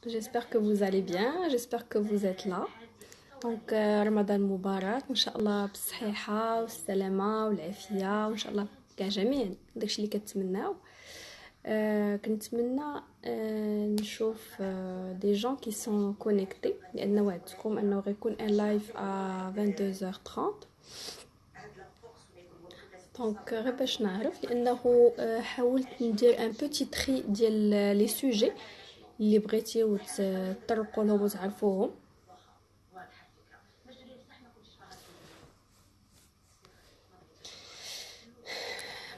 J'espère que vous allez bien, j'espère que vous êtes là. Donc Ramadan Moubarak, Inch'Allah بالصحيحة والسلامة والعافية وإن شاء الله كاع جميع داكشي اللي كنتمناو. كنتمنى نشوف دي جون كي سون كونيكتي لأن وعدتكم أنه غيكون ان لايف à 22h30. دونك غير باش نعرف لأنه حاولت ندير ان بوتي تري ديال لي سوجي اللي بغيتيو تطرقوا لهم وتعرفوهم.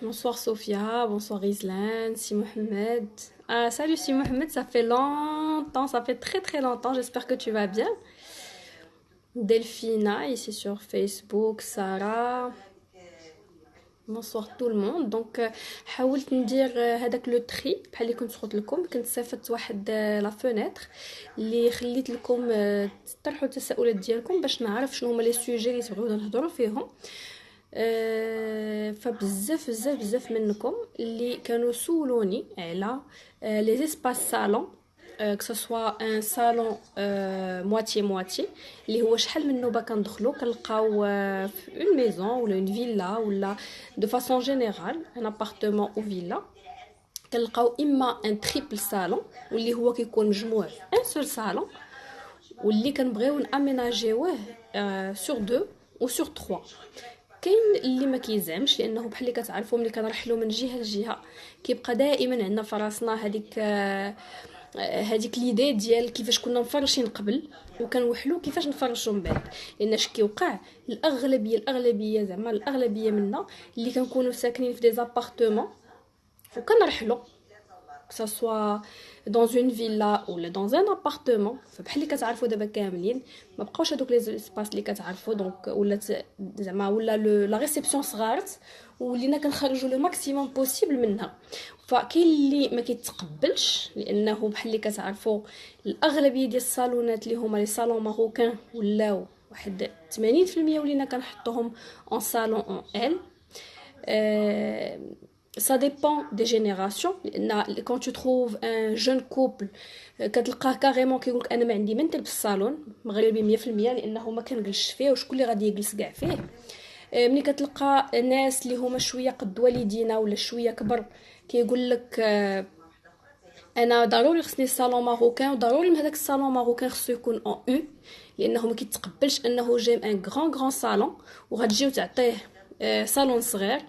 Bonsoir Sophia, bonsoir Islan, Si Mohamed. Ah, salut Si Mohamed, ça fait longtemps, ça fait très très longtemps, j'espère que tu vas bien. Delphina, ici sur Facebook, Sarah. Bonsoir tout le monde. Donc حاولت ندير هذاك لو تري بحال اللي كنت قلت لكم. كنت صيفطت واحد لا فونيتر اللي خليت لكم تطرحوا التساؤلات ديالكم باش نعرف شنو هما لي سوجي اللي تبغيونا نهضروا فيهم. فبزاف بزاف بزاف منكم اللي كانوا سولوني على لي اسباس صالون que ce soit un salon moitié moitié اللي هو شحال من نوبه كندخلو كنلقاو في une maison ولا une villa ولا de façon générale un appartement ou villa كنلقاو اما ان تريبل صالون واللي هو كيكون مجموع في ان سول صالون واللي كنبغيو ناميناجيوه sur 2 ou sur 3. كاين اللي ما كيزعمش لانه بحال اللي كتعرفوا ملي كنرحلوا من جهه لجهه كيبقى دائما عندنا في راسنا هذيك ليدي ديال كيفاش كنا مفرشين قبل وكنوحلوا كيفاش نفرشوا من بعد. لان اش كيوقع الاغلبيه زعما الاغلبيه منا اللي كنكونوا ساكنين في دي زابارتمون وكنرحلوا que ça soit dans une villa ou dans un appartement فبحال اللي كتعرفوا دابا كاملين ما بقاوش هذوك لي سباس اللي كتعرفوا دونك ولات زعما ولا لا ريسبسيون صغارت ولينا كنخرجوا لو ماكسيموم بوسيبل منها. فكاين اللي ما كيتقبلش لانه بحال اللي كتعرفوا الاغلبيه ديال الصالونات اللي هما لي صالون ماروكان ولاو واحد 80% ولينا كنحطوهم en salon en L. Ça dépend des générations. Quand tu trouves un jeune couple كتلقاه كاريمون كيقولك انا ما عندي ما ندير بالصالون مغربي 100% لانه ما كنجلسش فيه وشكون اللي غادي يجلس كاع فيه. ملي كتلقى ناس اللي هما شويه قد والدينا ولا شويه كبر كيقول لك انا ضروري خصني الصالون ماروكان وضروري من هذاك الصالون ماروكان خصو يكون اون او لانه ما كيتقبلش انه جاي ان غران صالون وغتجيو تعطيه صالون صغير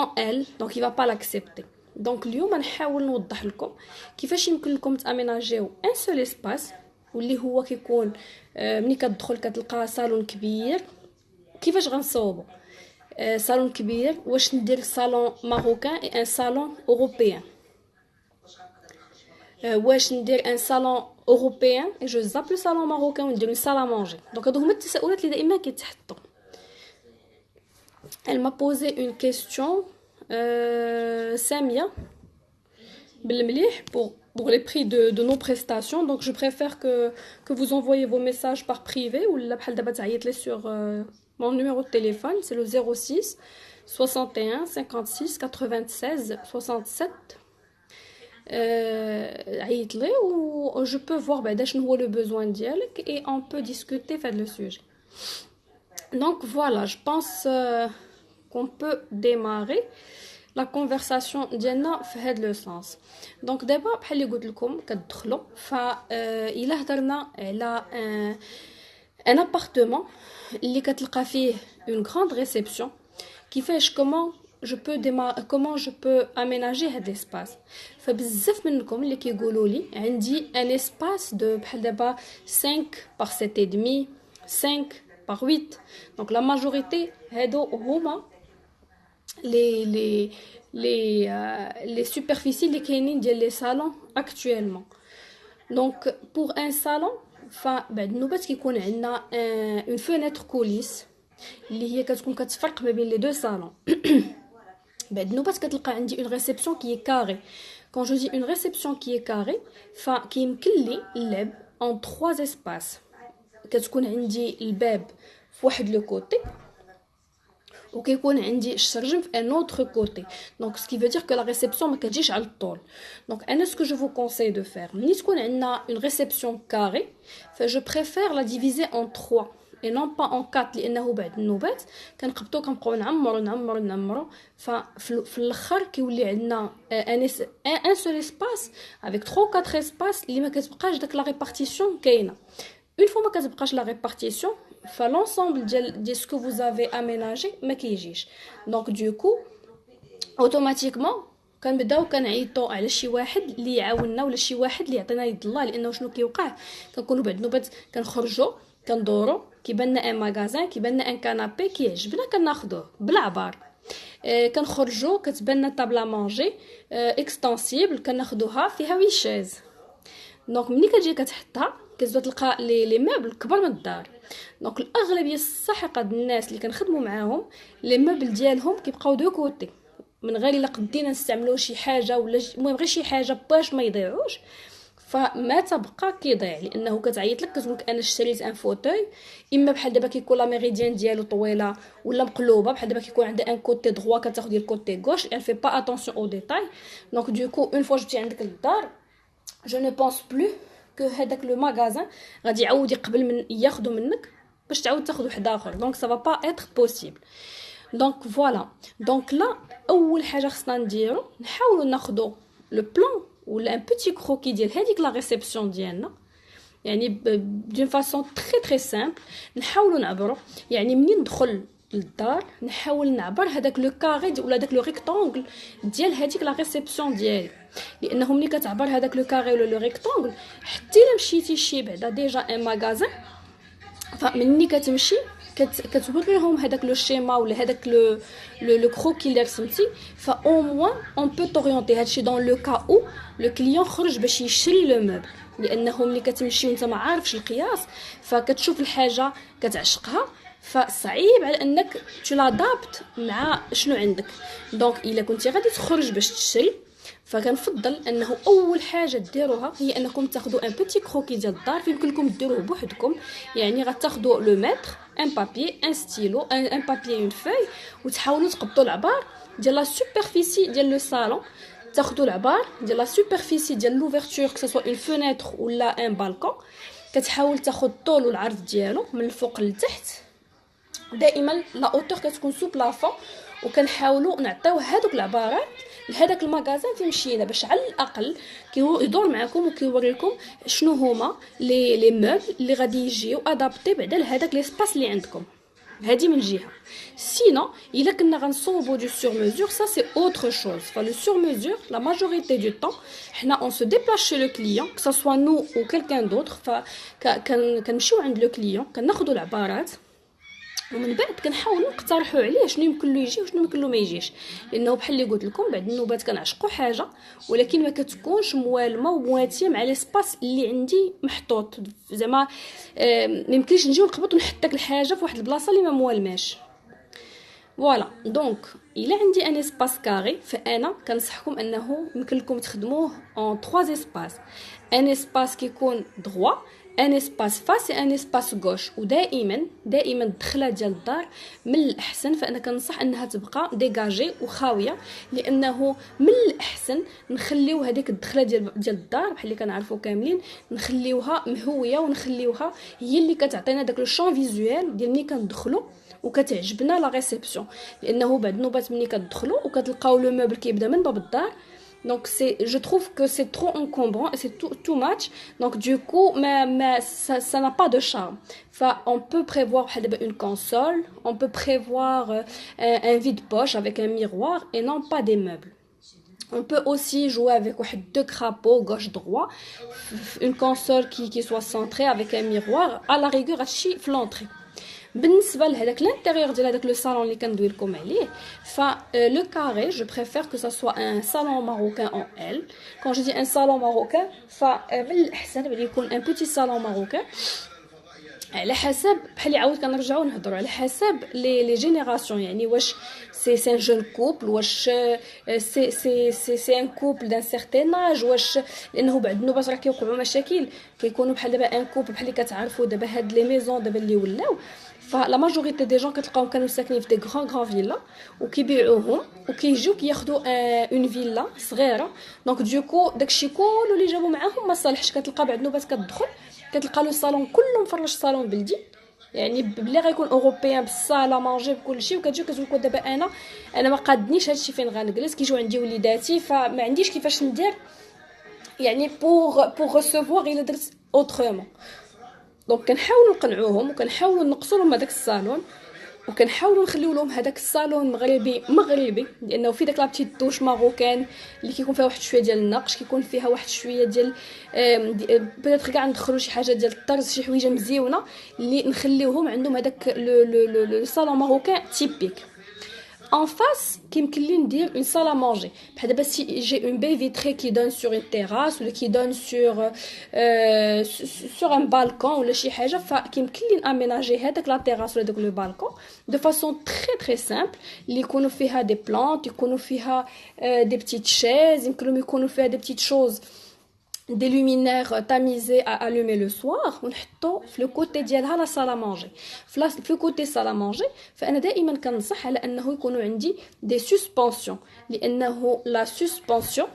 en L, donc il va pas l'accepter. Donc اليوم نحاول نوضح لكم كيفاش يمكن لكم تاميناجيو ان سول اسباس واللي هو كيكون ملي كتدخل كتلقى صالون كبير. كيفاش غنصوبو صالون كبير؟ واش ندير صالون ماروكان اي ان صالون اوروبيان، واش ندير ان صالون اوروبيان اي جو زاب لو صالون ماروكان وندير صالا مونجي. دونك هادو هما التساؤلات اللي دائما كيتحطوا. Elle m'a posé une question, Samia, pour les prix de nos prestations. Donc je préfère que vous envoyez vos messages par privé ou la sur mon numéro de téléphone, c'est le 06 61 56 96 67. عيطلي ou je peux voir بعدا شنو هو le besoin ديالك et on peut discuter faire le sujet. Donc voilà, je pense qu'on peut démarrer la conversation ديالنا في هذا لو سانس. دونك دابا بحال اللي قلت لكم كتدخلوا الا هضرنا على ان ابارتمون اللي كتلقى فيه une grande réception كيفاش comment je peux aménager هاد l'espace. فبزاف منكم اللي كيقولوا لي عندي ان espace de بحال دابا 5 par 7 et demi 5 par 8. Donc la majorité هادو هما les superficies اللي كاينين ديال لي صالون actuellement. Donc pour un salon فبعد النوبات كيكون عندنا une fenêtre coulisse اللي هي كتكون كتفرق ما بين لي دو صالون. بعد النوبات كتلقى عندي une réception qui est carrée. Quand je dis une réception qui est carrée فكيمكن لي نلعب en 3 espaces. كتكون عندي الباب في واحد لو كوتي وكيكون عندي الشرجم في ان اوتر كوتي. دونك سكي فو دير كو لا ريسبسيون ما كتجيش على الطول. دونك انا سكو جو فو كونساي دو فير ملي تكون عندنا اون ريسبسيون كاري فجو بريفير لا ديفيزي ان 3 اي نون با ان 4 لانه بعد النوبات كنبقاو نعمرو ففي الاخر كيولي عندنا ان سول اسباس افيك 3 4 اسباس اللي ما كتبقاش داك لا ريبارتيسيون كاينه. اون فوا ما كتبقاش لا ريبارتيسيون فلونسومبل ديال سكو فوزافي اميناجي ما كيجيش. دونك دوكو اوتوماتيكمون كنبداو كنعيطوا على شي واحد اللي يعاوننا ولا شي واحد اللي يعطينا يد الله. لانه شنو كيوقع كنكونوا بعد نوبات كنخرجوا كندوروا كيبان لنا ان ماغازان كيبان لنا ان كانابي كيعجبنا كناخذوه بلا عبار. كنخرجوا كتبان لنا طابلا مونجي اكستنسيبل كناخذوها فيها ويشاز. دونك ملي كتجي كتحطها كتبدا تلقى لي ميبل كبر من الدار. دونك الاغلبيه الساحقه ديال الناس اللي كنخدموا معاهم لي ميبل ديالهم كيبقاو دو كوتي من غير الا قدينا نستعملوا شي حاجه ولا المهم غير شي حاجه باش ما يضيعوش فما تبقى كيضيع. لانه كتعيط لك كتقولك انا شريت ان فوتوي اما بحال دابا كيكون لا ميريديان ديالو طويله ولا مقلوبه بحال دابا كيكون عندها ان كوتي دروا كتاخذ ديال الكوتي غوش elle fait pas attention aux détails. دونك دوكو اون فوا جبتي عندك للدار je ne pense plus que هذاك لو ماغازان غادي يعاود يقبل من ياخذو منك باش تعاود تاخذ واحد اخر. دونك ça va pas être possible. دونك فوالا. دونك لا اول حاجه خصنا نديرو نحاولوا ناخذو لو بلان ولا ان بيتي كروكي ديال هذيك لا ريسبسيون ديالنا يعني دون فاصون تري تري سامبل نحاولوا نعبروا. يعني منين ندخل للدار نحاول نعبر هذاك لو كاري ولا داك لو ريكتانغل ديال هذيك لا ريسبسيون ديالي. لانه ملي كتعبر هذاك لو كاري ولا لو ريكتانغل حتى الا مشيتي شي بعدا ديجا ان ماغازان فمني كتمشي كتوري لهم هذاك لو شيما ولا هذاك لو كروكي اللي رسمتي فا او موان اون بو توريونتي هادشي دون لو كا او لو كليون خرج باش يشري لو موبل. لانه ملي كتمشي وانت ما عارفش القياس فكتشوف الحاجه كتعشقها فصعيب على انك تلادابت مع شنو عندك. دونك الا كنتي غادي تخرج باش تشري فكنفضل انه اول حاجه ديروها هي انكم تاخذوا ان بيتي كروكي ديال الدار فين لكم ديروه بوحدكم. يعني غتاخذوا لو متر ان بابي ان ستيلو ان بابي اون فوي وتحاولوا تقبطوا العبار ديال لا سوبرفيسي ديال لو صالون. تاخذوا العبار ديال لا سوبرفيسي ديال لوفرتور كو سوا اون فونيتر ولا ان بالكون كتحاول تاخذ الطول والعرض ديالو من الفوق لتحت. دائما لا اوتور كتكون سو بلافون وكنحاولوا نعطيو هذوك العبارات لهذاك الماغازان فين مشينا باش على الاقل كيدور معكم وكيوريكم شنو هما لي موبل اللي غادي يجيو ادابتي بعدا لهذاك ليسباس اللي عندكم. هذه من جهه. سينو الا كنا غنصوبوا دو سور ميزور سا سي اوتر شوز. فلو سور ميزور لا ماجوريتي دو طون حنا اون سو ديبلاش شي لو كليون كو سوا نو او كيلكان دوطر كنمشيو عند لو كليون كناخذوا العبارات ومن بعد كنحاولوا نقترحوا عليه شنو يمكن له يجي وشنو يمكن له ما يجيش. لانه بحال اللي قلت لكم بعد النوبات كنعشقوا حاجه ولكن ما كتكونش موالمه ومواتيه مع ليسباس اللي عندي محطوط زعما ما يمكنش نجي ونقبط ونحط داك الحاجه في واحد البلاصه اللي ما موالماش. فوالا. دونك الا عندي ان اسباس كاري فانا كنصحكم انه يمكن لكم تخدموه ان 3 اسباس. ان اسباس كيكون دروا ان اسباس فاس ان اسباس غوش. ودائما الدخله ديال الدار من الاحسن فانا كنصح انها تبقى ديجاجي وخاويه. لانه من الاحسن نخليو هذيك الدخله ديال الدار بحال اللي كنعرفوا كاملين نخليوها مهويه ونخليوها هي اللي كتعطينا داك لو شون فيزوال ديال ملي كندخلوا وكتعجبنا لا ريسبسيون. لانه بعد نوبات ملي كتدخلوا وكتلقاو لو موبل كيبدا من باب الدار donc je trouve que c'est trop encombrant et c'est too much. Donc du coup ça n'a pas de charme. On peut prévoir une console, on peut prévoir un vide-poche avec un miroir et non pas des meubles. On peut aussi jouer avec deux crapauds gauche-droit, une console qui soit centrée avec un miroir à la rigueur à l'entrée. بالنسبه لهذاك l'intérieur ديال هذاك لو صالون اللي كندوي لكم عليه لو كاري جو بريفير كو سا سوا ان صالون ماروكان اون ال. كون جو دي ان صالون ماروكان فمن الاحسن بلي يكون ان بوتي صالون ماروكان على حسب بحال عاود كنرجعوا نهضروا على حسب لي جينيراسيون. يعني واش سي ان جون كوبل واش سي ان كوبل دان سيغتان اج واش لانه بعد النوبات راه كيوقعوا مشاكل كيكونوا بحال دابا ان كوبل بحال اللي كتعرفوا دابا هاد لي ميزون دابا اللي ولاو فلا ماجوريتي دي جون كتلقاهم كانوا ساكنين في دي غران فيلا وكيبيعوهم وكيجيو كياخذوا اون فيلا صغيره. دونك دوكو داكشي كله اللي جابوا معاهم ما صالحش. كتلقى بعض النوبات كتدخل كتلقى لو صالون كله مفرش صالون بلدي، يعني بلي غيكون اوروبيان بالصاله مانجي بكل شيء. وكتجي كتقول دابا انا ما قادنيش هادشي فين غنجلس، كيجيو عندي وليداتي فما عنديش كيفاش ندير يعني بوغ ريسيفوار الا درت اوترومون. دونك كنحاولوا نقنعوهم وكنحاولوا نقصوا لهم هذاك الصالون وكنحاولوا نخليو لهم هذاك الصالون مغربي لانه في داك لا بتيت دوش ماروكان اللي كيكون فيها واحد شويه ديال النقش، كيكون فيها واحد شويه ديال بيتر كاع ندخلوا شي حاجه ديال الطرز، شي حويجه مزيونه اللي نخليوهم عندهم هذاك لو صالون ماروكان تيبيك. En face, كيمكن لي ندير une salle à manger. بحال دابا سي j'ai une baie vitrée qui donne sur une terrasse ou qui donne sur un balcon ولا شي حاجه، فكيمكن لي ناميناجي هذاك لا terrasse ولا داك لو بالكون de façon très très simple اللي يكونوا فيها des plantes، يكونوا فيها des petites chaises، يمكن يكونوا فيها des petites choses des luminaires tamisés à allumer le soir ونحطو في لو كوتي ديالها لا صاله مانجي. في كوتي صاله مانجي فانا دائما كنصح على انه يكونوا عندي دي سسبونسيون، لانه لا سسبونسيون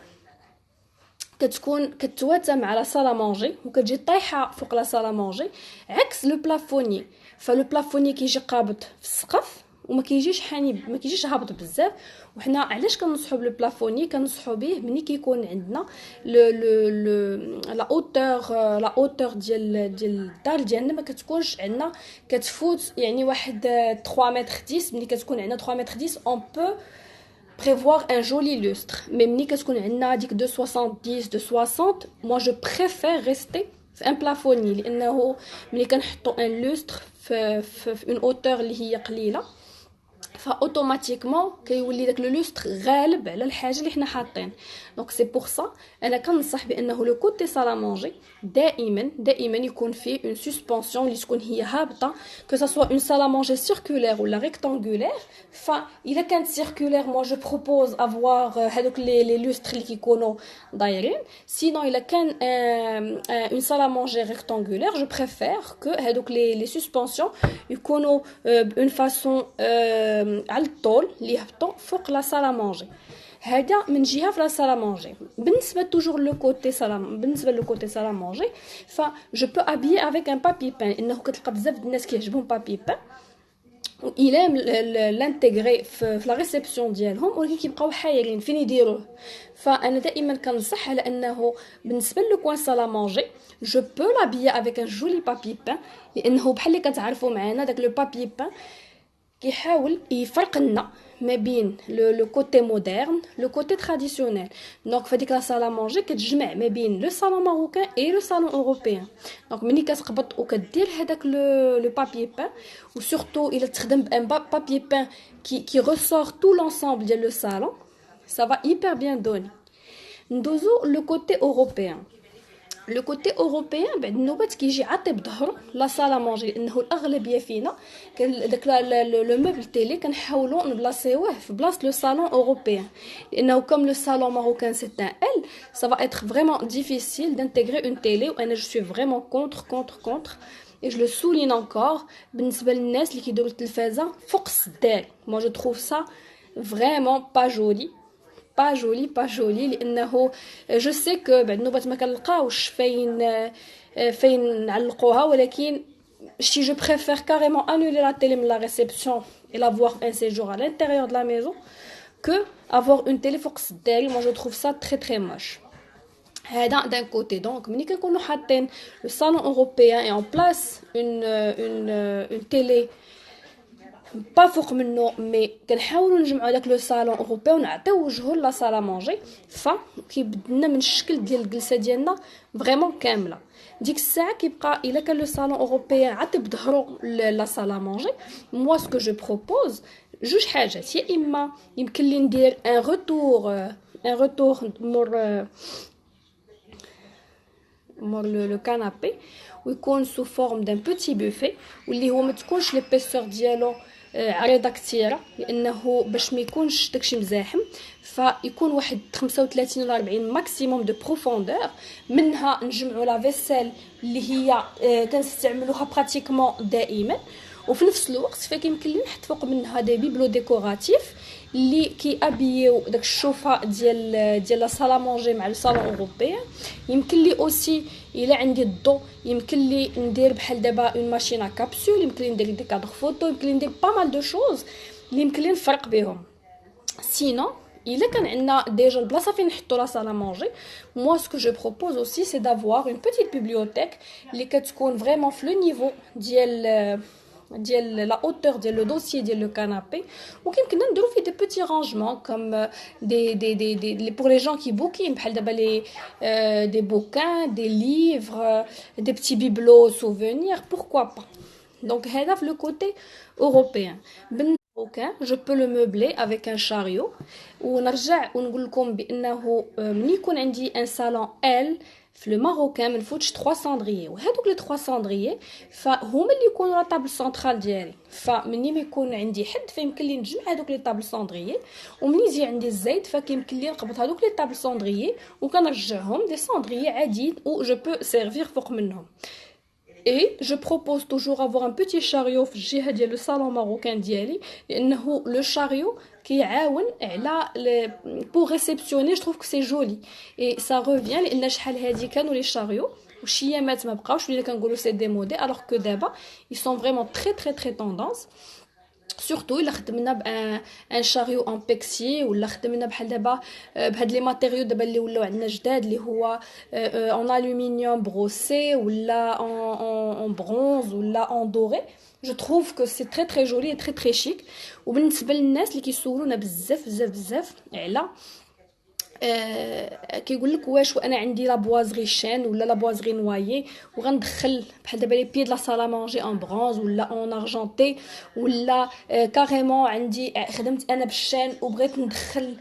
كتكون كتواتى مع لا صاله مانجي وكتجي طايحه فوق لا صاله مانجي عكس لو بلافوني. فلو بلافوني كيجي قابض في السقف وما كيجيش حاني، ما كيجيش هابط بزاف. وحنا علاش كنصحوا بلو بلافوني؟ كنصحوا به ملي كيكون عندنا لا اوتور ديال الدار ديالنا ما كتكونش عندنا كتفوت يعني واحد 3 متر 10. ملي كتكون عندنا 3 متر 10 اون بو prévoir un joli lustre. Mais ملي كتكون عندنا ديك 270 moi je préfère rester في ان بلافوني، لانه ملي كنحطوا ان لوستر في اون اوتور اللي هي قليله فاوتوماتيكمون كيولي داك لو لوستر غالب على الحاجه اللي حنا حاطين. دونك سي بور سا انا كنصح بانه لو كوتي صالا مونجي دائما يكون فيه اون سسبونسيون اللي تكون هي هابطه، كو سا سوا اون صالا مونجي سيركولير ولا ريكتانغولير. فاذا كانت سيركولير مو جو بروبوز افوار هذوك لي لوستر اللي كيكونوا دايرين. سينون الا كان اون صالا مونجي ريكتانغولير جو بريفير كو هذوك لي سسبونسيون يكونوا بون فاسون على الطول اللي يهبطوا فوق لا صاله مونجي. هذا من جهه في لا صاله مونجي. بالنسبه توجور لو كوتي سالام، بالنسبه لو كوتي صاله مونجي ف جو بو ابيي افيك ان بابي بان، انه كتلقى بزاف الناس كيعجبهم بابي بان وإلا لانتيغري في لا ريسبسيون ديالهم، ولكن كيبقاو حايرين فين يديروه. فانا دائما كنصح على انه بالنسبه لو كوان صالا مونجي جو بو لابيي افيك ان جولي بابي بان، لانه بحال اللي كتعرفوا معنا داك لو بابي بان كيحاول يفرق لنا ما بين لو كوتي مودرن لو كوتي تراديسيونيل. دونك فديك لا صاله مونجي كتجمع ما بين لو صالون ماروكان اي لو صالون اوروبيان. دونك ملي كتقبط وكدير هذاك لو بابي بان وسورتو الا تخدم بان بابي بان كي ريسور تو لونسامبل ديال لو صالون ça va hyper bien donner. ندوزو لو كوتي اوروبيان. لو كوتي اوروبيان بعد النوبات كيجي عاطي بظهرو لا صاله مونجي، لانه الاغلبيه فينا داك لو موبل تيلي كنحاولوا نبلاصيوه في بلاصه لو صالون اوروبيان، لانه كوم لو صالون ماروكان سي ان ال ça va être vraiment difficile d'intégrer une télé. وانا je suis vraiment contre et je le souligne encore بالنسبه للناس اللي كيديروا التلفازه فوق السدال. moi je trouve ça vraiment pas joli pas joli لانه جو سي كو بعد النوبات ما كنلقاوش فين نعلقوها، ولكن si je préfère carrément annuler la télé de la réception et la voir un séjour à l'intérieur de la maison que avoir une télé فوق السداري. moi je trouve ça très très moche. هذا d'un côté. donc ملي كنكونوا حاطين le salon européen et en place une télé با فوق منه مي كنحاولوا نجمعوا داك لو صالون اوروبي ونعطيو وجهه لا صاله مونجي، فكيبدلنا من الشكل ديال الجلسه ديالنا فريمون كامله. ديك الساعه كيبقى الا كان لو صالون اوروبي عطي بظهرو لا صاله مونجي. موا سكو جو بروبوز جوج حاجات، يا اما يمكن لي ندير ان روتور مور لو كانابي ويكون سو فورم دان بوتي بوفي، واللي هو ما تكونش ليبيسور ديالو عريضه كثيره، لانه باش ما يكونش داكشي مزاحم، فيكون واحد 35 ولا 40 ماكسيموم دو بروفوندور. منها نجمعوا لا فيسيل اللي هي كنستعملوها براتيكمون دائما، وفي نفس الوقت فكيمكن لي نحط فوق منها دي بيبلو ديكوراتيف اللي كيابيو داك الشوفه ديال لا صالا مونجي مع الصالون اوروبيان. يمكن لي اوسي الا عندي الضو يمكن لي ندير بحال دابا اون ماشين كابسول، يمكن لي ندير دي كادر فوتو، يمكن لي ندير با مال دو شوز اللي يمكن لي نفرق بهم. سينو الا كان عندنا ديجا البلاصه فين نحطوا لا صاله مونجي، moi ce que je propose aussi c'est d'avoir une petite bibliothèque اللي كتكون فريمون في لو نيفو ديال لا hauteur ديال لو دوسيي ديال لو كانابي، وكيمكننا نديرو فيه دي بيتي رانجمون كوم دي pour les gens qui bouquinent بحال دابا لي des bouquins des livres des petits bibelots souvenirs, pourquoi pas. Donc هذا في le côté européen. بالنسبة je peux le meubler avec un chariot. ونرجع ونقول لكم بانه ملي يكون عندي ان صالون ال في لو ماروكان ما نفوتش 3 ساندريي، وهذوك لي 3 ساندريي فهما اللي يكونوا لا طابل سنترال ديالي. فمني ما يكون عندي حد فيمكن لي نجمع هذوك لي طابل ساندريي، ومني يجي عندي الزيت فكيمكن لي نقبط هذوك لي طابل ساندريي وكنرجعهم دي ساندريي عاديين و جو بو سيرفير فوق منهم. Et je propose toujours avoir un petit chariot في الجهه ديال لو صالون ماروكان ديالي، لانه لو شاريو كيعاون على pour réceptionner. Je trouve que c'est joli et ça revient لان شحال هادي كانوا لي شاريو وشيامات ما بقاوش ولينا كنقولوا سي ديمودي alors que دابا ils sont vraiment très très très tendance. سورتو الا خدمنا بان شاريو ان بيكسي ولا خدمنا بحال دابا بهاد لي ماتيريو دابا اللي ولاو عندنا جداد اللي هو اون الومنيوم بروسي ولا اون برونز ولا اون دوري. جو تروف كو سي تري تري جولي اي تري تري شيك. وبالنسبه للناس اللي كيسولونا بزاف بزاف بزاف على كيقول لك واش وانا عندي لا بوازري شان ولا لا بوازري نوايي وغندخل بحال دابا لي بي د لا صالا مونجي ان برونز ولا اون ارجونتي ولا كاريمون عندي خدمت انا بالشان وبغيت ندخل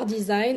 ديزاين